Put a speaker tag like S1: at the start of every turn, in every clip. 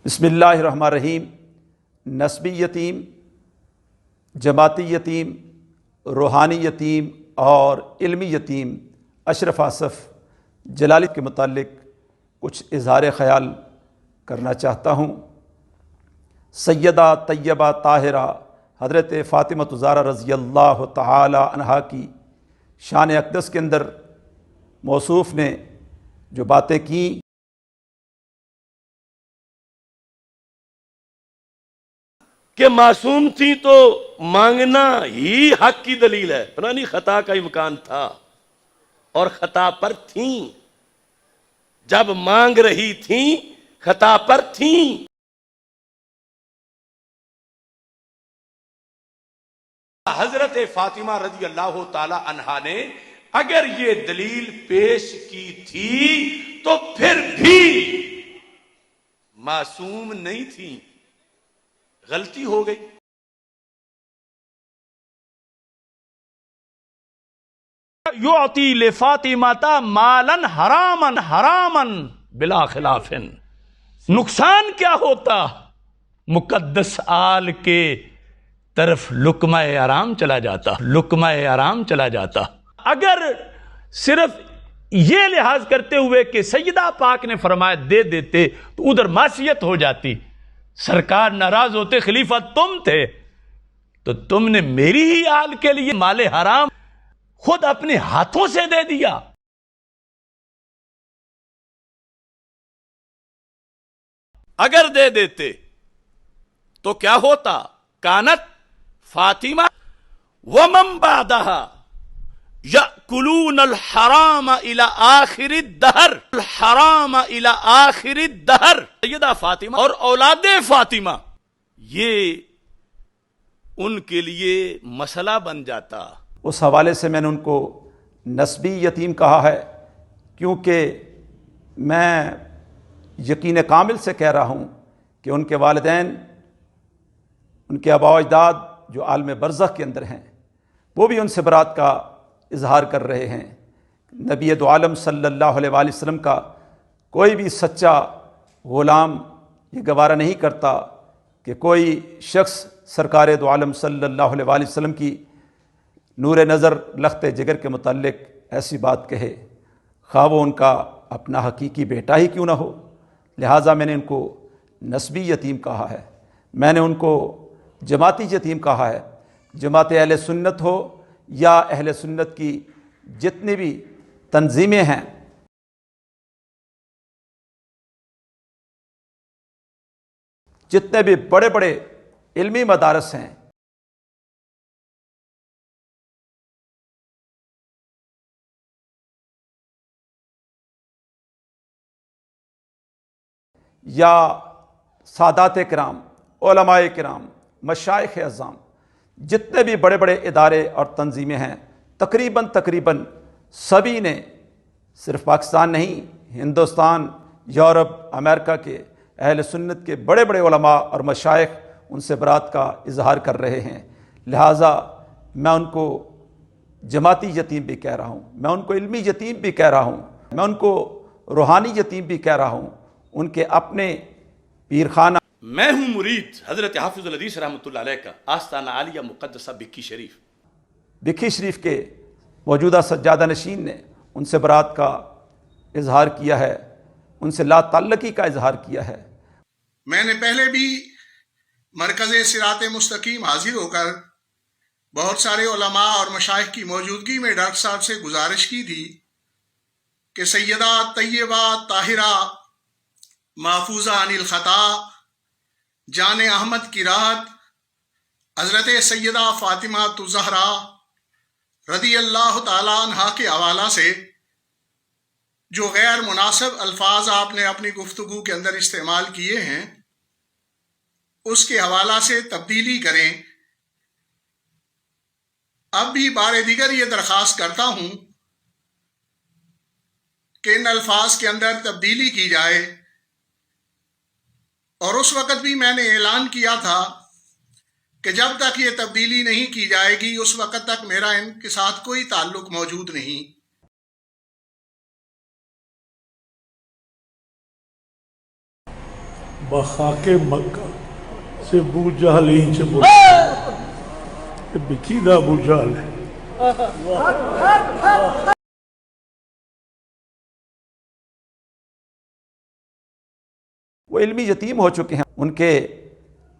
S1: بسم اللہ الرحمن الرحیم۔ نسبی یتیم، جماعتی یتیم، روحانی یتیم اور علمی یتیم اشرف آصف جلالی کے متعلق کچھ اظہار خیال کرنا چاہتا ہوں۔ سیدہ طیبہ طاہرہ حضرت فاطمہ الزہرا رضی اللہ تعالی عنہا کی شان اقدس کے اندر موصوف نے جو باتیں کیں
S2: کہ معصوم تھی تو مانگنا ہی حق کی دلیل ہے، پرانی خطا کا امکان تھا اور خطا پر تھیں، جب مانگ رہی تھیں خطا پر تھیں۔ حضرت فاطمہ رضی اللہ تعالی عنہا نے اگر یہ دلیل پیش کی تھی تو پھر بھی معصوم نہیں تھی، غلطی ہو گئی۔
S3: یعطی لفاطمہ مالا حراما بلا خلاف، نقصان کیا ہوتا؟ مقدس آل کے طرف لقمہ حرام چلا جاتا، لقمہ حرام چلا جاتا۔ اگر صرف یہ لحاظ کرتے ہوئے کہ سیدہ پاک نے فرمایا دے دیتے تو ادھر معصیت ہو جاتی، سرکار ناراض ہوتے، خلیفہ تم تھے تو تم نے میری ہی آل کے لیے مال حرام خود اپنے ہاتھوں سے دے دیا۔
S2: اگر دے دیتے تو کیا ہوتا؟ کانت فاطمہ ومن بعدها یأکلون الحرام الى آخر الدہر، الحرام الى آخر الدہر۔ سیدہ فاطمہ اور اولاد فاطمہ یہ ان کے لیے مسئلہ بن جاتا۔
S1: اس حوالے سے میں نے ان کو نسبی یتیم کہا ہے، کیونکہ میں یقین کامل سے کہہ رہا ہوں کہ ان کے والدین، ان کے آباء و اجداد جو عالم برزخ کے اندر ہیں، وہ بھی ان سے برات کا اظہار کر رہے ہیں۔ نبی دو عالم صلی اللہ علیہ وآلہ وسلم کا کوئی بھی سچا غلام یہ گوارہ نہیں کرتا کہ کوئی شخص سرکار دو عالم صلی اللہ علیہ وآلہ وسلم کی نور نظر لخت جگر کے متعلق ایسی بات کہے، خواہ وہ ان کا اپنا حقیقی بیٹا ہی کیوں نہ ہو۔ لہٰذا میں نے ان کو نسبی یتیم کہا ہے، میں نے ان کو جماعتی یتیم کہا ہے۔ جماعت اہل سنت ہو یا اہل سنت کی جتنی بھی تنظیمیں ہیں، جتنے بھی بڑے بڑے علمی مدارس ہیں، یا سادات کرام، علماء کرام، مشائخ اعظام، جتنے بھی بڑے بڑے ادارے اور تنظیمیں ہیں، تقریباً سبھی نے صرف پاکستان نہیں، ہندوستان، یورپ، امریکہ کے اہل سنت کے بڑے بڑے علماء اور مشائخ ان سے برات کا اظہار کر رہے ہیں۔ لہٰذا میں ان کو جماعتی یتیم بھی کہہ رہا ہوں، میں ان کو علمی یتیم بھی کہہ رہا ہوں، میں ان کو روحانی یتیم بھی کہہ رہا ہوں۔ ان کے اپنے پیر خانہ،
S2: میں ہوں مرید حضرت حافظ الحدیث رحمۃ اللہ علیہ کا، آستانہ عالیہ مقدسہ بکھی شریف۔
S1: بکھی شریف کے موجودہ سجادہ نشین نے ان سے برات کا اظہار کیا ہے، ان سے لا تعلقی کا اظہار کیا ہے۔
S4: میں نے پہلے بھی مرکز صراط مستقیم حاضر ہو کر بہت سارے علماء اور مشائخ کی موجودگی میں ڈاکٹر صاحب سے گزارش کی تھی کہ سیدہ طیبہ طاہرہ محفوظہ عن الخطا جان احمد کی راحت حضرت سیدہ فاطمہ الزہرا رضی اللہ تعالی عنہا کے حوالہ سے جو غیر مناسب الفاظ آپ نے اپنی گفتگو کے اندر استعمال کیے ہیں، اس کے حوالہ سے تبدیلی کریں۔ اب بھی بار دیگر یہ درخواست کرتا ہوں کہ ان الفاظ کے اندر تبدیلی کی جائے، اور اس وقت بھی میں نے اعلان کیا تھا کہ جب تک یہ تبدیلی نہیں کی جائے گی اس وقت تک میرا ان کے ساتھ کوئی تعلق موجود نہیں۔
S5: بخاک مکہ سے ابو جہل ہی سے بکیدہ ابو جہل ہے.
S1: وہ علمی یتیم ہو چکے ہیں. ان کے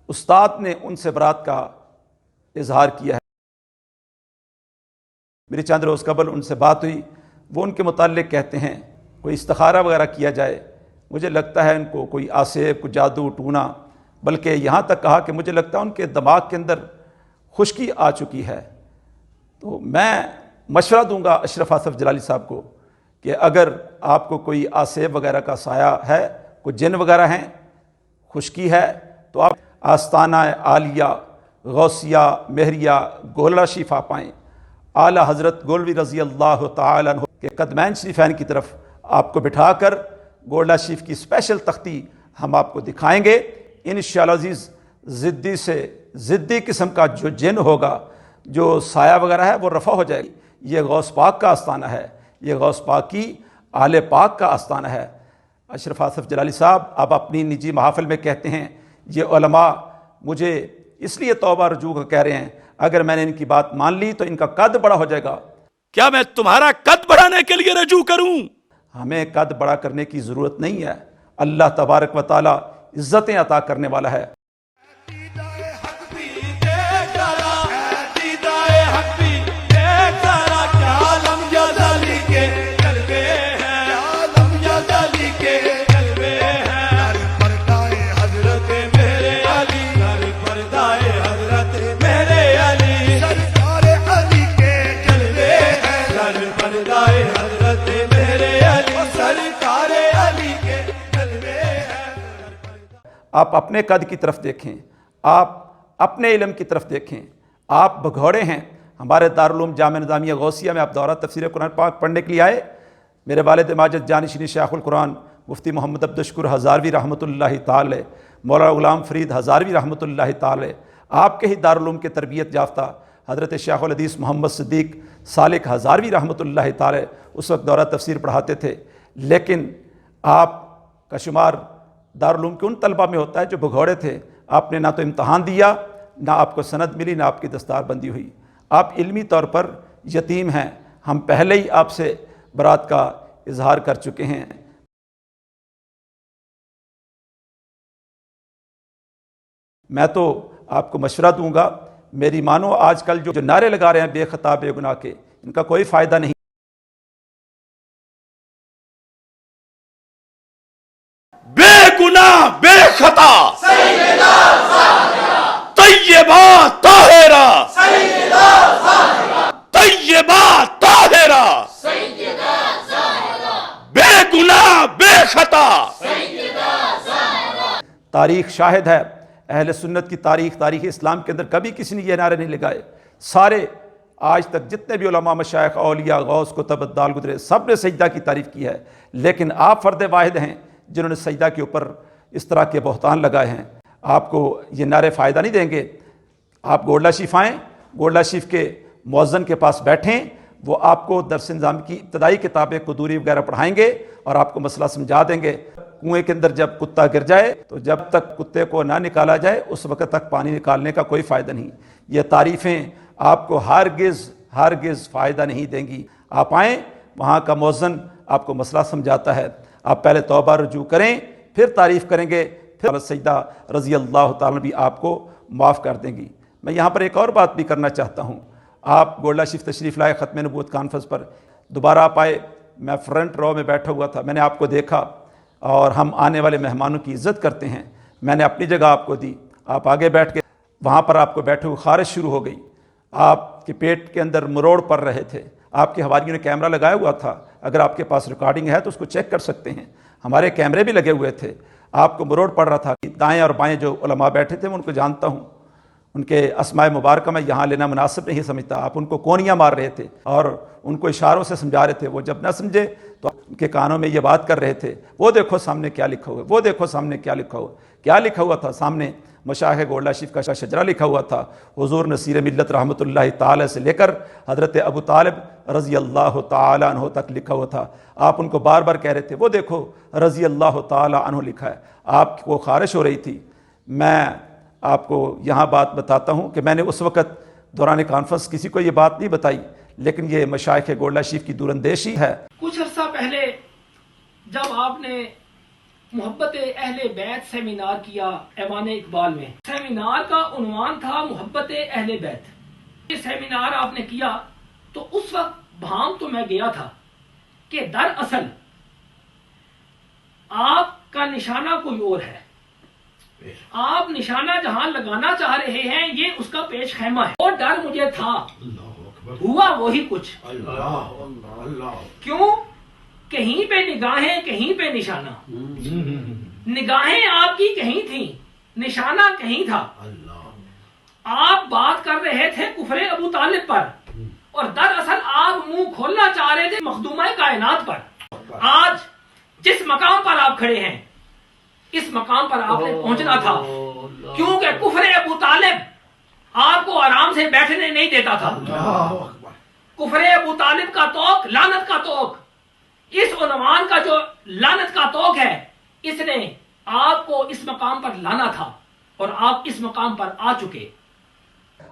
S1: استاد نے ان سے برات کا اظہار کیا ہے. میری چند روز قبل ان سے بات ہوئی. وہ ان کے متعلق کہتے ہیں کوئی استخارہ وغیرہ کیا جائے. مجھے لگتا ہے ان کو کوئی آسیب، کوئی جادو ٹونا، بلکہ یہاں تک کہا کہ مجھے لگتا ہے ان کے دماغ کے اندر خشکی آ چکی ہے. تو میں مشورہ دوں گا اشرف آصف جلالی صاحب کو کہ اگر آپ کو کوئی آسیب وغیرہ کا سایہ ہے، کوئی جن وغیرہ ہیں، خشکی ہے، تو آپ آستانہ عالیہ غوثیہ مہریہ گولڑا شریف آپ آئیں. اعلیٰ حضرت گولوی رضی اللہ تعالیٰ عنہ کے قدمین شریفین کی طرف آپ کو بٹھا کر گولڑا شریف کی اسپیشل تختی ہم آپ کو دکھائیں گے. انشاءاللہ عزیز ضدی قسم کا جو جن ہوگا، جو سایہ وغیرہ ہے، وہ رفع ہو جائے گی. یہ غوث پاک کا آستانہ ہے، یہ غوث پاک کی آل پاک کا آستانہ ہے. اشرف آصف جلالی صاحب آپ اپنی نجی محافل میں کہتے ہیں یہ علماء مجھے اس لیے توبہ رجوع کا کہہ رہے ہیں، اگر میں نے ان کی بات مان لی تو ان کا قد بڑا ہو جائے گا.
S2: کیا میں تمہارا قد بڑھانے کے لیے رجوع کروں؟
S1: ہمیں قد بڑا کرنے کی ضرورت نہیں ہے. اللہ تبارک و تعالی عزتیں عطا کرنے والا ہے. آپ اپنے قد کی طرف دیکھیں، آپ اپنے علم کی طرف دیکھیں. آپ بھگوڑے ہیں. ہمارے دارالعلوم جامعہ نظامیہ غوثیہ میں آپ دورہ تفسیر قرآن پاک پڑھنے کے لیے آئے. میرے والد ماجد جانشین شیخ القرآن مفتی محمد عبدالشکر ہزاروی رحمۃ اللہ تعالی، مولانا غلام فرید ہزاروی رحمۃ اللہ تعالی، آپ کے ہی دارالعلوم کے تربیت یافتہ حضرت شیخ الحدیث محمد صدیق سالک ہزاروی رحمۃ اللہ تعالی اس وقت دورہ تفسیر پڑھاتے تھے. لیکن آپ کا شمار دارالعلوم کے ان طلبہ میں ہوتا ہے جو بھگوڑے تھے. آپ نے نہ تو امتحان دیا، نہ آپ کو سند ملی، نہ آپ کی دستار بندی ہوئی. آپ علمی طور پر یتیم ہیں. ہم پہلے ہی آپ سے برات کا اظہار کر چکے ہیں. میں تو آپ کو مشورہ دوں گا، میری مانو آج کل جو نعرے لگا رہے ہیں بے خطا بے گناہ کے، ان کا کوئی فائدہ نہیں.
S2: بے گناہ بے خطا سیدہ زاہرہ، طیبہ طاہرہ سیدہ زاہرہ، طیبہ طاہرہ سیدہ زاہرہ، بے گناہ بے خطا سیدہ زاہرہ.
S1: تاریخ شاہد ہے، اہل سنت کی تاریخ اسلام کے اندر کبھی کسی نے یہ نعرے نہیں لگائے. سارے آج تک جتنے بھی علماء مشائخ اولیاء غوث کتب ابدال گزرے، سب نے سجدہ کی تعریف کی ہے. لیکن آپ فرد واحد ہیں جنہوں نے سجدہ کے اوپر اس طرح کے بہتان لگائے ہیں. آپ کو یہ نعرے فائدہ نہیں دیں گے. آپ گولڑا شریف آئیں، گولڑا شریف کے مؤذن کے پاس بیٹھیں، وہ آپ کو درس نظام کی ابتدائی کتابیں قدوری وغیرہ پڑھائیں گے اور آپ کو مسئلہ سمجھا دیں گے. کنویں کے اندر جب کتا گر جائے تو جب تک کتے کو نہ نکالا جائے اس وقت تک پانی نکالنے کا کوئی فائدہ نہیں. یہ تعریفیں آپ کو ہرگز فائدہ نہیں دیں گی. آپ آئیں، وہاں کا مؤذن آپ کو مسئلہ سمجھاتا ہے. آپ پہلے توبہ رجوع کریں، پھر تعریف کریں گے، پھر سیدہ رضی اللہ تعالیٰ بھی آپ کو معاف کر دیں گی. میں یہاں پر ایک اور بات بھی کرنا چاہتا ہوں. آپ گولڑا شریف تشریف لائے ختم نبوت کانفرنس پر، دوبارہ آپ آئے. میں فرنٹ رو میں بیٹھا ہوا تھا، میں نے آپ کو دیکھا، اور ہم آنے والے مہمانوں کی عزت کرتے ہیں. میں نے اپنی جگہ آپ کو دی، آپ آگے بیٹھ کے وہاں پر آپ کو بیٹھے ہوئے خارش شروع ہو گئی. آپ کے پیٹ کے اندر مروڑ پڑ رہے تھے. آپ کے حواریوں نے کیمرہ لگایا ہوا تھا، اگر آپ کے پاس ریکارڈنگ ہے تو اس کو چیک کر سکتے ہیں. ہمارے کیمرے بھی لگے ہوئے تھے. آپ کو مروڑ پڑ رہا تھا. دائیں اور بائیں جو علماء بیٹھے تھے میں ان کو جانتا ہوں. ان کے اسماء مبارکہ میں یہاں لینا مناسب نہیں سمجھتا. آپ ان کو کونیاں مار رہے تھے اور ان کو اشاروں سے سمجھا رہے تھے. وہ جب نہ سمجھے تو ان کے کانوں میں یہ بات کر رہے تھے, وہ دیکھو سامنے کیا لکھا ہوا ہے, وہ دیکھو سامنے کیا لکھا ہوا. کیا لکھا ہوا تھا سامنے؟ مشائخ گولڈا شریف کا شجرہ لکھا ہوا تھا. حضور نصیر ملت رحمۃ اللہ تعالی سے لے کر حضرت ابو طالب رضی اللہ تعالی عنہ تک لکھا ہوا تھا. آپ ان کو بار بار کہہ رہے تھے وہ دیکھو رضی اللہ تعالی عنہ لکھا ہے. آپ کو خارش ہو رہی تھی. میں آپ کو یہاں بات بتاتا ہوں کہ میں نے اس وقت دوران کانفرنس کسی کو یہ بات نہیں بتائی, لیکن یہ مشائخ گولڈا شریف کی دوراندیشی ہے.
S6: کچھ عرصہ پہلے جب آپ نے محبت اہل بیت سیمینار کیا ایوان اقبال میں, سیمینار کا عنوان تھا محبت اہل بیت. یہ سیمینار آپ نے کیا تو اس وقت بھام تو میں گیا تھا کہ دراصل آپ کا نشانہ کوئی اور ہے. آپ نشانہ جہاں لگانا چاہ رہے ہیں یہ اس کا پیش خیمہ ہے. اور ڈر مجھے تھا, ہوا وہی کچھ. کیوں؟ کہیں پہ نگاہیں کہیں پہ نشانہ. نگاہیں آپ کی کہیں تھیں, نشانہ کہیں تھا. آپ بات کر رہے تھے کفر ابو طالب پر اور دراصل آپ منہ کھولنا چاہ رہے تھے مخدومہ کائنات پر. آج جس مقام پر آپ کھڑے ہیں اس مقام پر آپ نے پہنچنا تھا, کیونکہ کفر ابو طالب آپ کو آرام سے بیٹھنے نہیں دیتا تھا. کفر ابو طالب کا توق لعنت کا توق, اس عنوان کا جو لعنت کا توق ہے, اس نے آپ کو اس مقام پر لانا تھا اور آپ اس مقام پر آ چکے.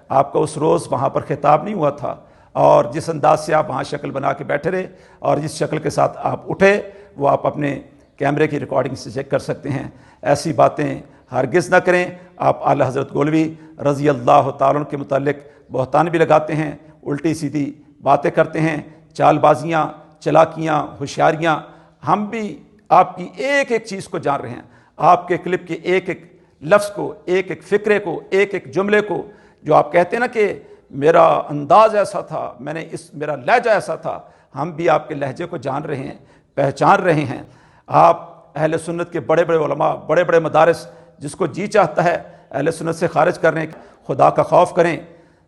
S1: آپ کا اس روز وہاں پر خطاب نہیں ہوا تھا, اور جس انداز سے آپ وہاں شکل بنا کے بیٹھے رہے اور جس شکل کے ساتھ آپ اٹھے وہ آپ اپنے کیمرے کی ریکارڈنگ سے چیک کر سکتے ہیں. ایسی باتیں ہرگز نہ کریں. آپ اعلیٰ حضرت گولوی رضی اللہ تعالیٰ عنہ کے متعلق بہتان بھی لگاتے ہیں, الٹی سیدھی باتیں کرتے ہیں, چال بازیاں, چلاکیاں, ہوشیاریاں. ہم بھی آپ کی ایک ایک چیز کو جان رہے ہیں, آپ کے کلپ کے ایک ایک لفظ کو, ایک ایک فقرے کو, ایک ایک جملے کو. جو آپ کہتے ہیں نا کہ میرا انداز ایسا تھا, میرا لہجہ ایسا تھا, ہم بھی آپ کے لہجے کو جان رہے ہیں, پہچان رہے ہیں. آپ اہل سنت کے بڑے بڑے علماء, بڑے بڑے مدارس, جس کو جی چاہتا ہے اہل سنت سے خارج کرنے, خدا کا خوف کریں.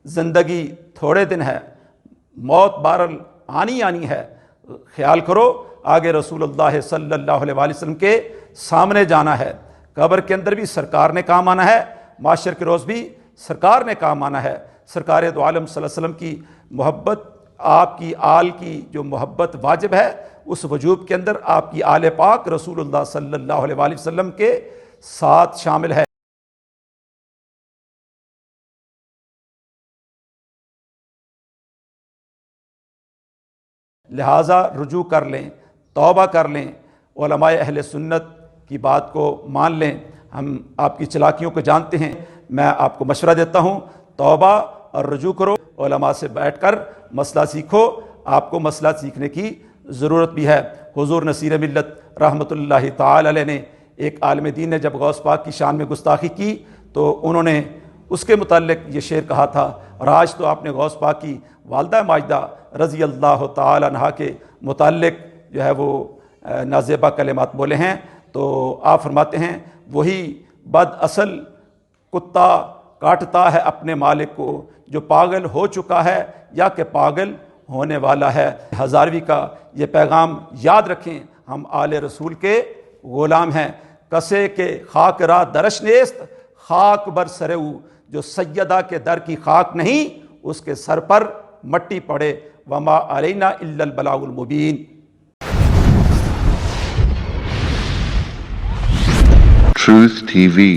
S1: زندگی تھوڑے دن ہے, موت بہرحال آنی ہے. خیال کرو آگے رسول اللہ صلی اللہ علیہ وآلہ وسلم کے سامنے جانا ہے. قبر کے اندر بھی سرکار نے کام آنا ہے, معاشر کے روز بھی سرکار نے کام آنا ہے. سرکار دو عالم صلی اللہ علیہ وسلم کی محبت, آپ کی آل کی جو محبت واجب ہے, اس وجوب کے اندر آپ کی آل پاک رسول اللہ صلی اللہ علیہ وآلہ وسلم کے ساتھ شامل ہے. لہٰذا رجوع کر لیں, توبہ کر لیں, علماء اہل سنت کی بات کو مان لیں. ہم آپ کی چلاکیوں کو جانتے ہیں. میں آپ کو مشورہ دیتا ہوں, توبہ اور رجوع کرو, علماء سے بیٹھ کر مسئلہ سیکھو. آپ کو مسئلہ سیکھنے کی ضرورت بھی ہے. حضور نصیر ملت رحمۃ اللہ تعالی علیہ نے, ایک عالم دین نے جب غوث پاک کی شان میں گستاخی کی تو انہوں نے اس کے متعلق یہ شعر کہا تھا. اور آج تو آپ نے غوث پاک کی والدہ ماجدہ رضی اللہ تعالی عنہا کے متعلق جو ہے وہ نازیبہ کلمات بولے ہیں. تو آپ فرماتے ہیں وہی بد اصل کتا کاٹتا ہے اپنے مالک کو, جو پاگل ہو چکا ہے یا کہ پاگل ہونے والا ہے. ہزاروی کا یہ پیغام یاد رکھیں, ہم آل رسول کے غلام ہیں. کسے کے خاک را درش نیست, خاک بر سرو, جو سیدہ کے در کی خاک نہیں اس کے سر پر مٹی پڑے. وما علینا الا البلاغ المبین.
S7: Truth TV.